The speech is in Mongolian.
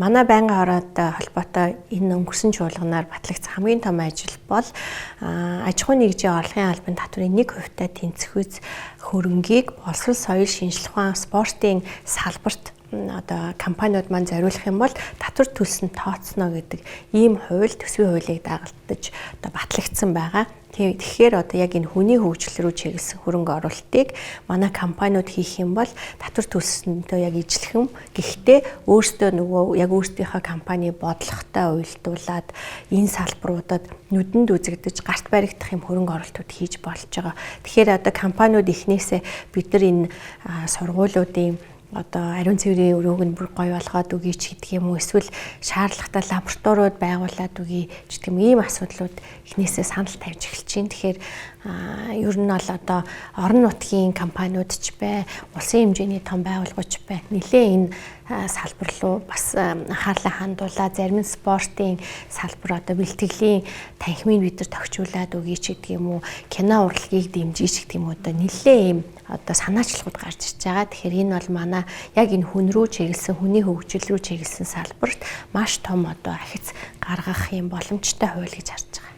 Манай байнгын ороотой холбоотой энэ өнгөрсөн чуулганаар батлагдсан хамгийн том ажил бол аж ахуйн нэгжийн орлогын албан татврын 1% тэнцвүүц хөрөнгийг боловсрол соёл шинжилх ухаан спортын салбарт одоо компаниуд маань зориулах юм бол татвар төлсөнд тооцно гэдэг ийм хууль төсвийн хуулийг дагалтаж одоо батлагдсан байгаа. Тэгэхээр одоо яг энэ хүний хөгжил рүү чиглэсэн хөрөнгө оруулалтыг манай компаниуд хийх юм бол татвар төлсөндөө яг ижлэхэн гэхдээ өөрсдөө нөгөө яг өөрсдийнхөө компани бодлоготой уялдуулаад энэ салбаруудад нүдэнд үзэгдэж гарт баригдах юм хөрөнгө оруулалтууд хийж болж байгаа. Тэгэхээр одоо компаниуд эхнээсээ бид нар энэ сургуулиудын одоо ариун цэврийн өрөөг нь бүр гоё болгоод өгье ч гэдэг юм уу эсвэл шаардлагатай лабораториуд байгуулад өгье ч гэдэг юм ийм асуудлууд эхнээсээ санал тавьж эхэлж байна. Тэгэхээр ер нь бол одоо орон нутгийн компаниуд ч бай, улсын хэмжээний том байгууллагууд ч бай нэлээ энэ салбар руу бас анхаарлаа хандуулаа зарим нь спортын салбар одоо бэлтгэлийн танхимыг бид нар тохижуулаад өгье ч гэдэг юм уу кино урлагийг дэмжиж гэдэг юм уу одоо нэлээ ийм одоо санаачлагууд гарч ирж байгаа. Тэгэхээр энэ бол манай яг энэ хүн рүү чиглэсэн хүний хөгжил рүү чиглэсэн салбарт маш том одоо ахиц гаргах юм боломжтой хууль гэж харж байгаа.